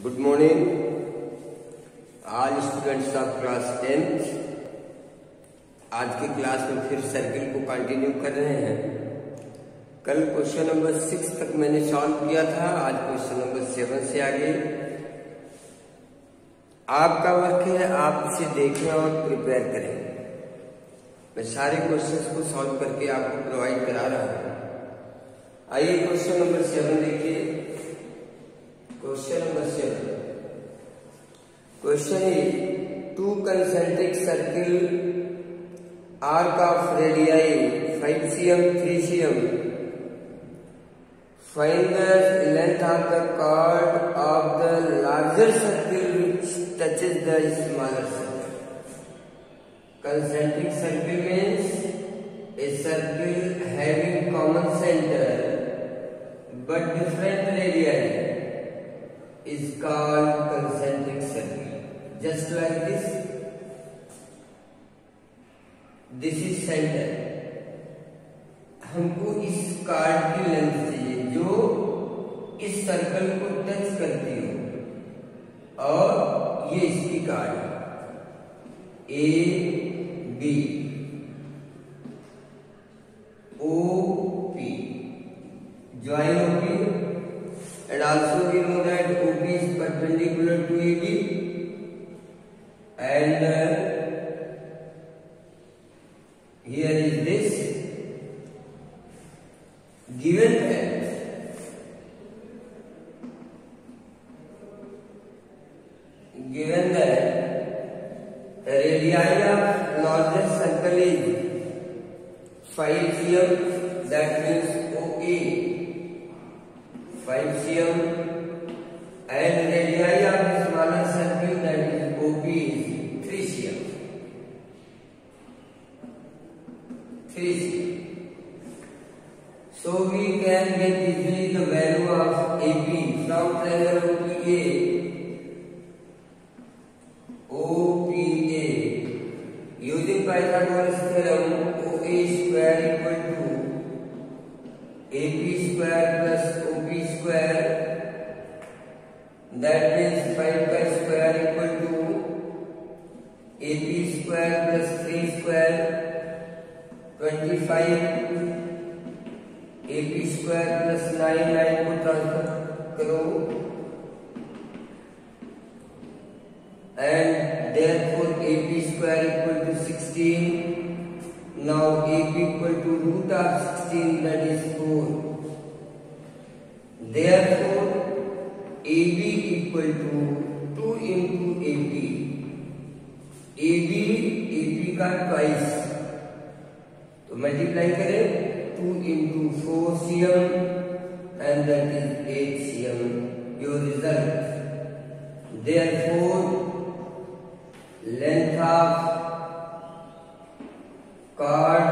Good morning all students of class 10th। आज की class में फिर सर्किल को कंटिन्यू कर रहे हैं। कल क्वेश्चन नंबर 6 तक मैंने सॉल्व किया था, आज क्वेश्चन नंबर 7 से आगे आपका वर्क है, आप इसे देखें और प्रिपेयर करें। मैं सारे क्वेश्चंस को सॉल्व करके आपको प्रोवाइड करा रहा हूं। आइए क्वेश्चन नंबर 7 देखिए। Question number 7 question is two concentric circle arc of radii 5 cm 3 cm। Find the length of the chord of the larger circle which touches the smaller circle. Concentric circle means a circle having common center but different radii is called concentric circle. Just like this is center। हमको इस card की length चाहिए जो इस circle को touch करती हो, और ये इसकी chord A B O P, join O P, and also we know that OP is perpendicular to AB and here is this given that radii of larger circle is 5 cm, that means OA 5 cm, and radii of smaller circle, that is OP is 3 cm. 3 cm. So we can get easily the value of AP from triangle OPA using Pythagoras theorem. OA square equal to AP square plus OP square, that means 5 square equal to AP square plus 3 square 25, AP square plus 9 को transfer करो, and therefore AP square equal to 16. Now AP equal to root of 16, that is 4. Therefore AB equal to 2 into AP। AB का twice, तो multiply करें 2 into 4 cm and that is 8 cm, your result। Therefore length of chord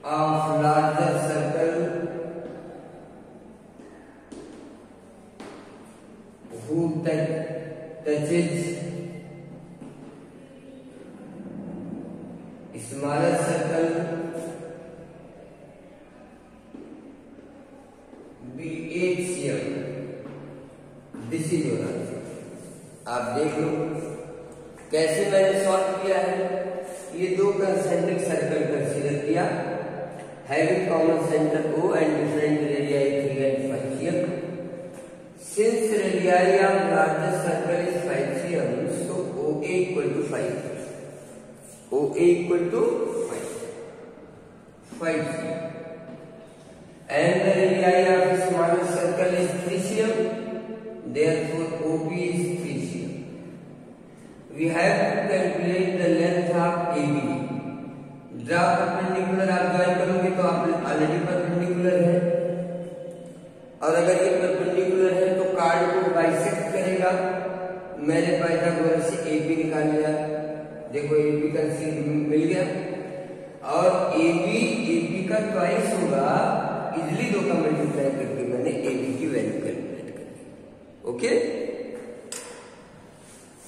of larger circle who touches smaller circle be 8 cm। This is your answer। आप देख लो कैसे मैंने solve किया है। ये दो कंसेंट्रिक सर्कल कंसीडर किया, having common centre O and different radii 3 and 5 cm। Since radii of larger circle is 5 cm, so OA equal to 5। OA equal to 5 cm, and the radii of smaller circle is 3 cm, therefore OP is 3 cm। We have to calculate the length of AB। Draw perpendicular आप join करोगे तो आप already perpendicular है, और अगर ये perpendicular है तो कार्ड को बाइसेक्ट करेगा। मैंने पाइथागोरस से AB निकाल लिया, देखो AB का सीन मिल गया, और AB का ट्वाइस होगा, इजिली दो का मल्टीप्लाई करके मैंने AB की वैल्यू कैलकुलेट कर दी। Okay,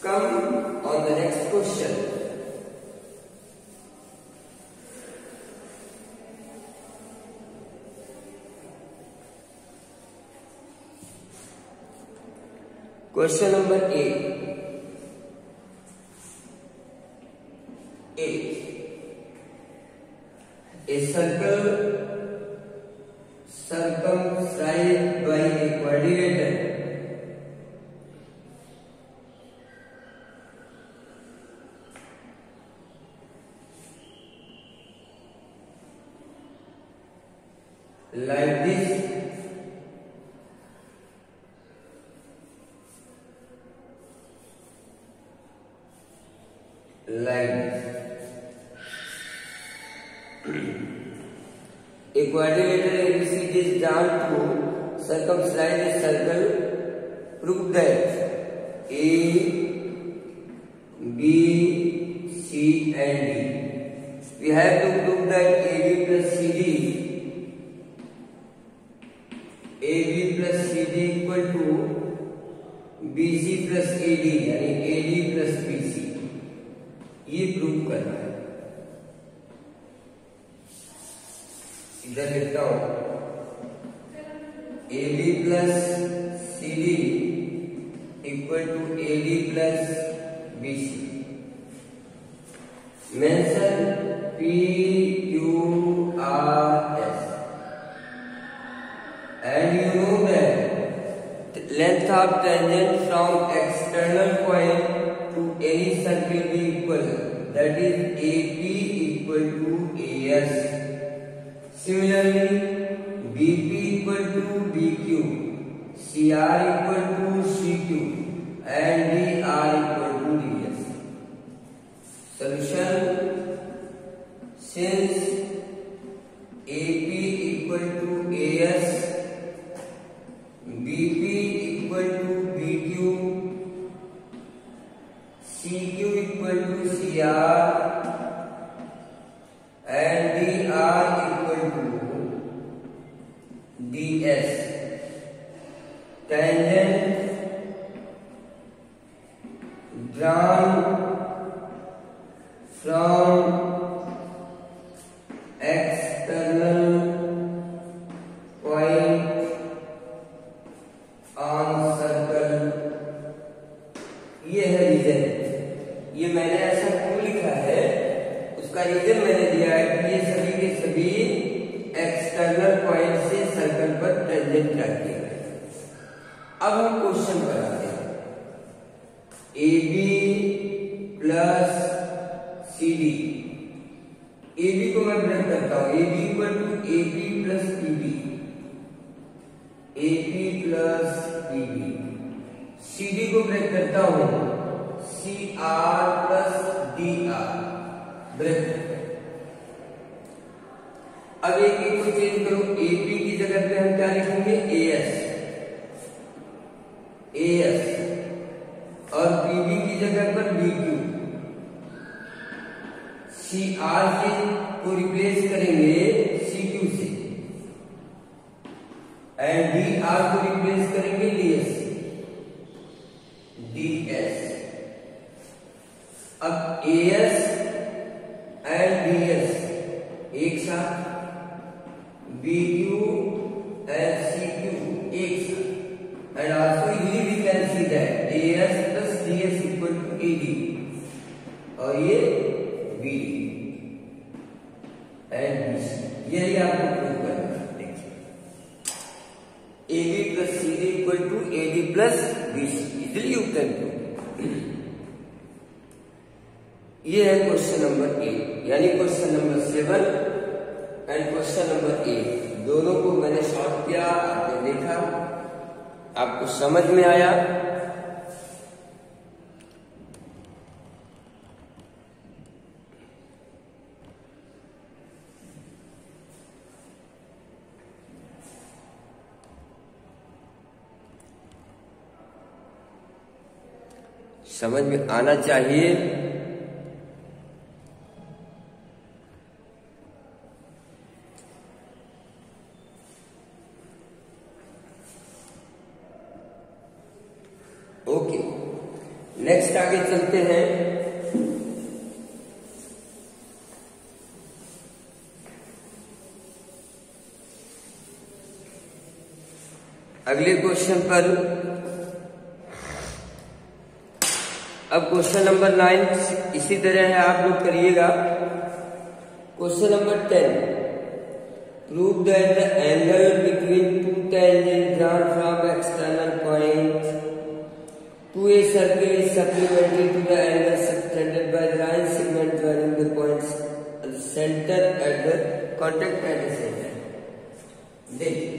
come on the next question. Question number A. A circle circumscribed by a quadrilateral like this A quadrilateral ABCD is drawn to circumscribe a circle. Prove that A, B, C and D. We have to prove that AB plus CD equal to BC plus AD, यानी AD plus BC. ये prove करना है। इधर लिखता हूं AB plus CD equal to AD plus BC। Mention PQRS and you know that length of tangent from external point to any circle be equal, that is AP equal to AS. Similarly, BP equal to BQ, CR equal to CQ, and DR equal to DS. Solution: since AP equal to AS, BP equal to BQ, CQ equal to CR, and DR equal to DS, tangent drawn from external point on circle। ये है reason. ये मैंने ऐसा क्यों लिखा है, उसका reason मैंने दिया है कि ये सभी के सभी एक्सटर्नल पॉइंट से सर्कल पर टेंजेंट ड्रा किए गए। अब हम क्वेश्चन पर आते हैं। AB प्लस CD, AB को मैं ब्रेक करता हूं, AB equal to AP plus PB, AP plus PB। CD को ब्रेक करता हूं, CR प्लस DR, ब्रेक। अब एक को चेंज करो, AP की जगह पे हम क्या लिखेंगे, AS, और PB की जगह पर BQ। CR को रिप्लेस करेंगे CQ से, एंड DR को रिप्लेस करेंगे DS। अब AS एंड DS एक साथ, BQ and CQ एक साथ, and also easily we can see that AS plus DS equal to AD, और ये BD and BC। यही आपको प्रूव करना है। देखिए AB plus CD equal to AD plus BC, easily you can prove। ये है क्वेश्चन नंबर 8, यानी question number 7 and question number 8 दोनों को मैंने सॉल्व किया, आपने देखा, आपको समझ में आया। समझ में आना चाहिए। ओके, नेक्स्ट आगे चलते हैं। अगले क्वेश्चन पर अब क्वेश्चन नंबर 9 इसी तरह है, आप लोग करिएगा। Question number 10, prove that the angle between two tangent drawn from external point to a circle is supplementary to the angle subtended by the line segment joining the points at the center at the contact at the center। देखिए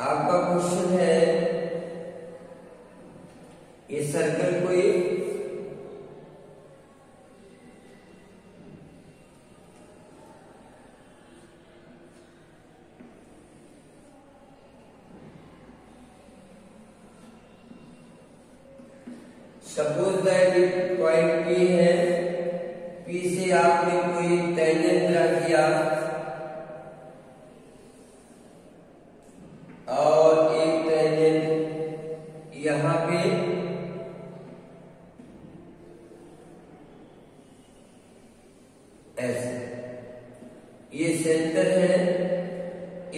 आपका question है, ये circle कोई suppose that point P है, P से आपने कोई tangent draw किया और एक टेंजेंट यहां पे ऐसे, ये सेंटर है,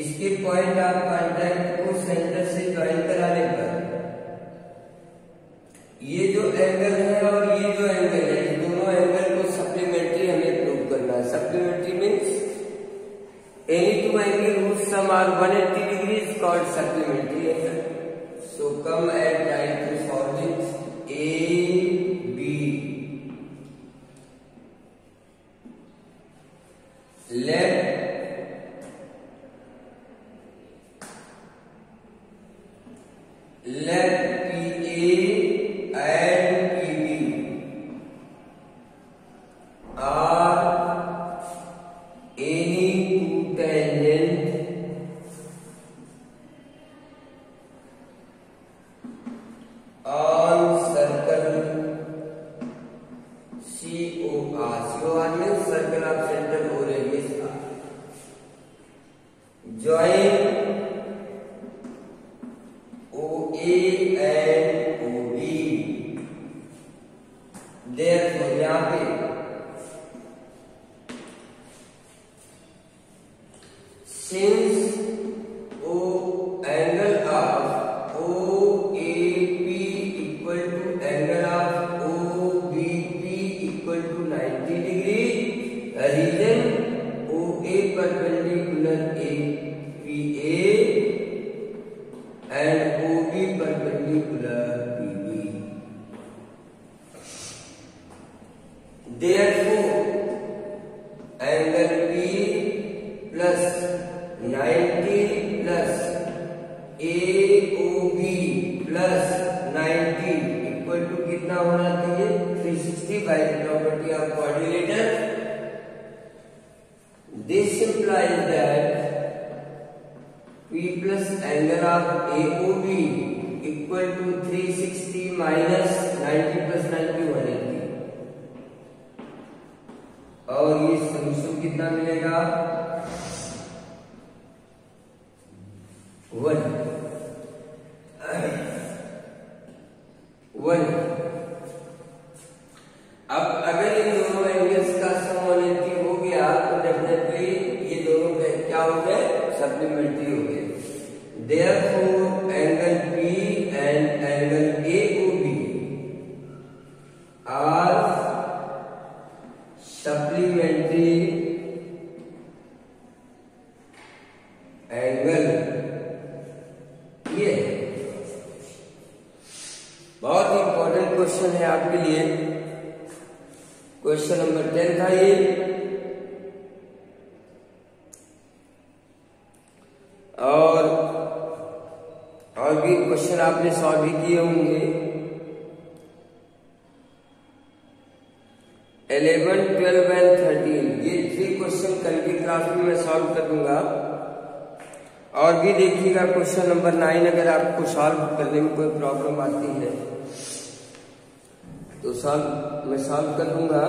इसके पॉइंट आप कांटेक्ट को सेंटर से ज्वाइन कराने पर ये जो एंगल है और ये जो एंगल है, इन दोनों एंगल को सप्लीमेंट्री हमें प्रूव करना है। Supplementary means any two angle whose sum are 180 degree is called supplementary angle। So come and try to solve this। A B let question number 10 था ये। और भी क्वेश्चन आपने सॉल्व भी किए होंगे। 11, 12 एंड 13 ये 3 क्वेश्चन कल की क्लास में मैं सॉल्व कर दूंगा। और भी देखिएगा क्वेश्चन नंबर 9, अगर आपको सॉल्व करने में कोई प्रॉब्लम आती है तो मैं सॉल्व कर दूंगा।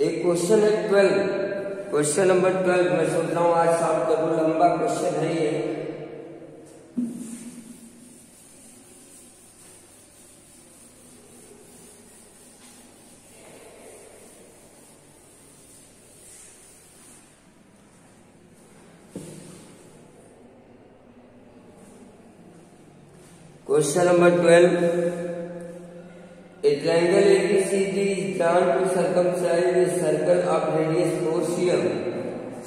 एक क्वेश्चन है 12, क्वेश्चन नंबर 12 मैं सोच रहा हूं आज सॉल्व करूं, लंबा क्वेश्चन है ये। Question number 12. A triangle ABCD is drawn to circumscribe a circle of radius 4 cm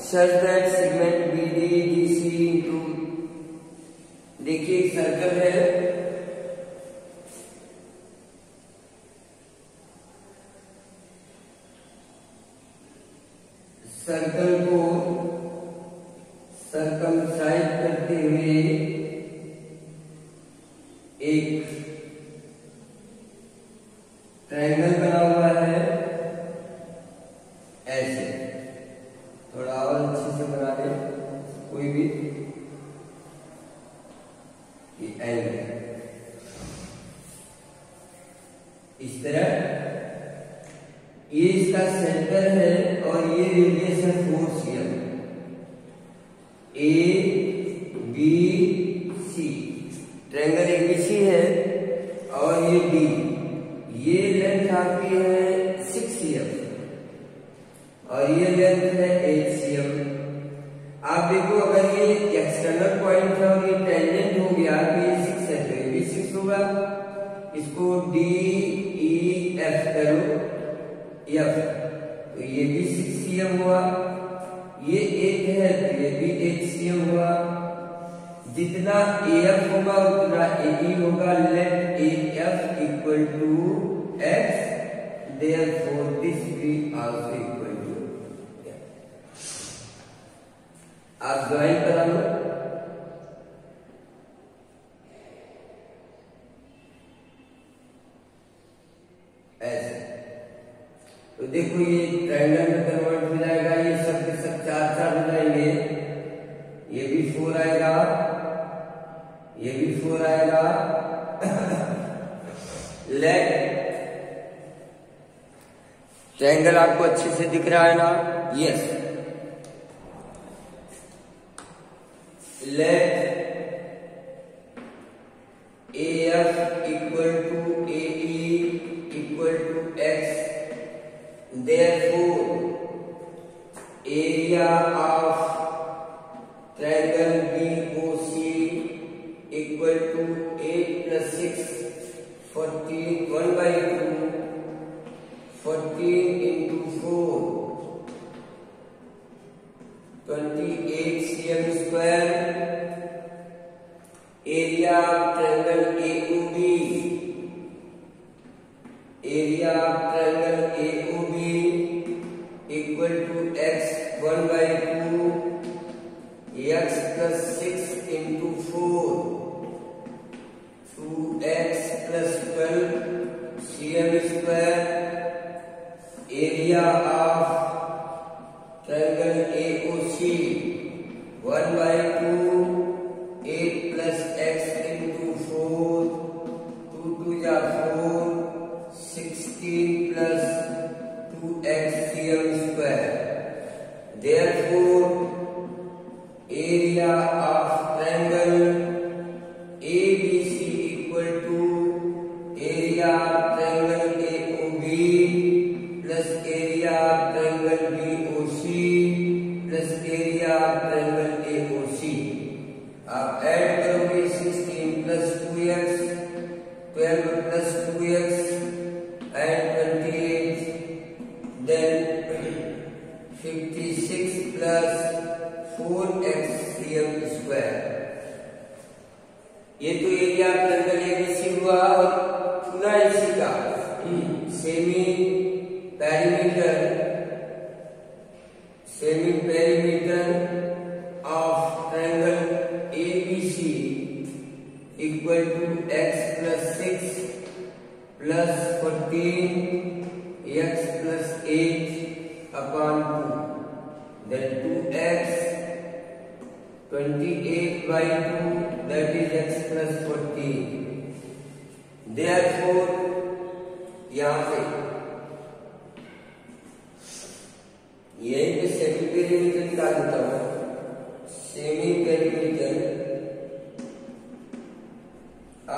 such that segment BDC into, देखिए एक सर्कल है, सर्कल को सर्कमस्क्राइब करते हुए एक ट्रायंगल बना हुआ है। ऐसे थोड़ा और अच्छे से बना दे, कोई भी एंगल इस तरह, ये इसका सेंटर है और ये रेडियस है 4 cm। A B C triangle ABC है और ये डी, ये लेंथ आपकी है 6 cm और ये लेंथ है 8 cm। आप देखो अगर ये एक्सटर्नल पॉइंट है और ये टेंजेंट हो गया तो ये 6 है, तो ये भी 6 होगा। इसको डी ई एफ करो, एफ, तो ये भी 6 cm हुआ। ये 8 है तो ये भी 8 cm हुआ। जितना AF होगा उतना AE होगा। Let AF equal to x, therefore this will also equal to x। आप ज्वाइन करा लो। ऐसे तो देखो ये ट्रायंगल में कन्वर्ट हो जाएगा, ये सब के सब 4 हो जाएंगे। ये भी 4 आएगा, ये भी 4 आएगा। लेट ट्रायंगल आपको अच्छे से दिख रहा है ना? Yes. Let AF equal to AE equal to x, therefore area of triangle BOC equal to 8 plus 6 14, 1 by 2, 14 into 4 28 cm square। area of triangle AOB, area of triangle AOB equal to x 1 by 2 x plus 6 into 4 2x plus 12 cm square। area of triangle AOC 1 by 2 8 plus x into 4 2 2 जा 4 16 plus 2x cm square। Therefore area of triangle ABC equal to area of triangle AOB plus area of triangle BOC plus area of triangle AOC। आप add करोगे 16 plus 2x 12 plus 2x and 28, then 56 plus 4x cm square। ये तो area triangle ABC हुआ। और पूरा इसी का semi perimeter of triangle ABC equal to x plus 6 plus 14 x plus 8 upon 2, then 2x 28 by 2, that is x plus 14। Therefore यहाँ से यही पे सेमी पेरीमीटर निकाल देता हूँ। Semi perimeter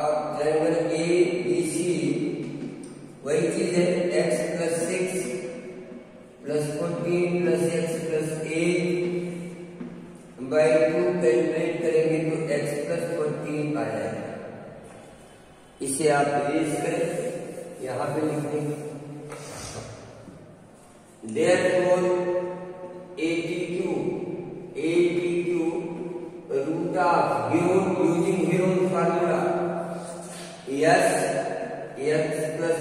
of triangle ABC वही चीज है, x plus 6 plus 14 plus x plus 8 by 2 calculate करेंगे तो x plus 14 आ जाएगा। इसे आप इरेज करें, यहां पे लिख देंगे therefore ATQ root of Heron using Heron formula x plus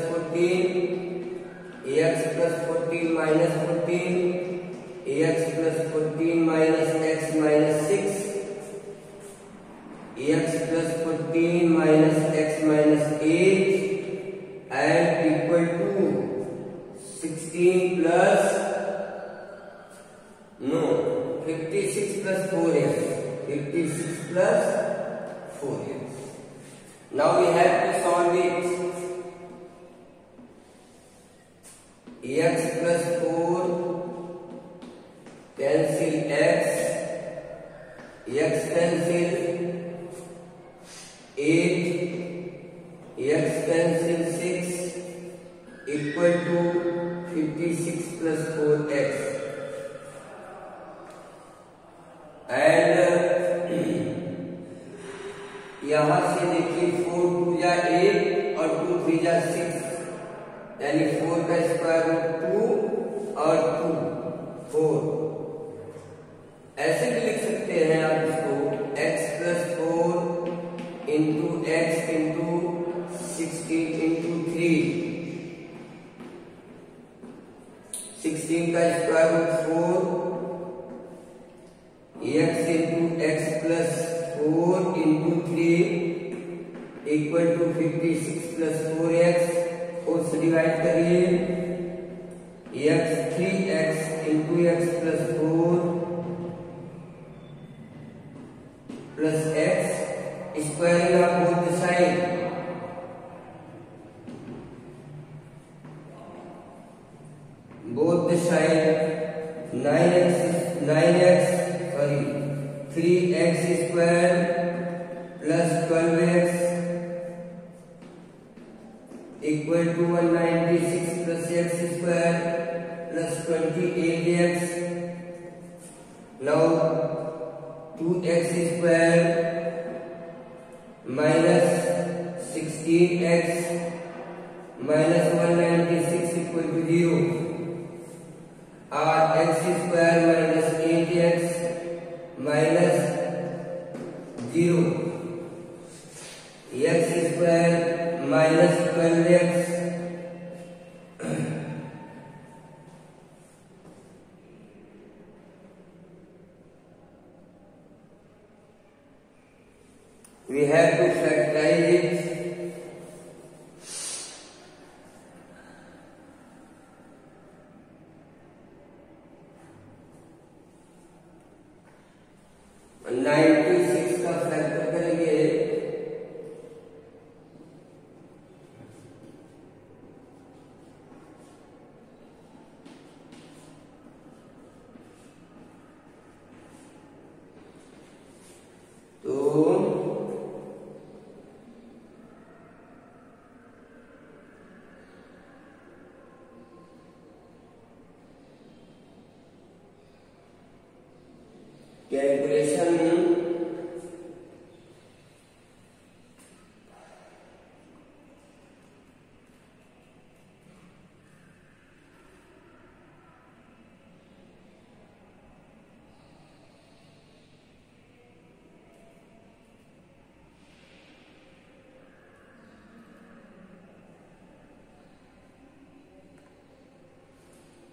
14 minus 14 x plus 14 minus x minus 6 x plus 14 minus x minus 8 and equal to 16 plus 56 plus 4x. 56 plus 4x. Now we have to solve it. X plus 4 cancel x cancel 8, x cancel 6 equal to 56 plus 4x. And यहां से देखिए 4 2 जा 8 और 2 3 जा 6, यानी 4 का square root 2 और 2 4। ऐसे भी लिख सकते हैं आप इसको x plus 4 into x into 16 into 3, 16 का square root 4 x into x plus 4 into 3 equal to 56 plus 4x। 4 से डिवाइड करिए, x 3x into x plus 4 plus x squaring of both the side, both the side 3x square plus 12x equal to 196 plus x square plus 28x. Now 2x square minus 16x minus 196 equal to 0, or x square minus 8x minus 0, x square minus 12x we have to factorize it. and 96 का factor करेंगे तो calculation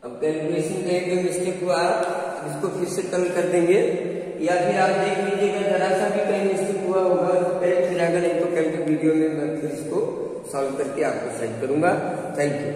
अब calculation कहीं mistake हुआ, इसको फिर से कल कर देंगे, या फिर आप देख लीजिएगा जरा सा भी कहीं मिस्टेक हुआ होगा तो फिर अगर नहीं तो कल के वीडियो में मैं फिर इसको सॉल्व करके आपको सेंड करूंगा। Thank you.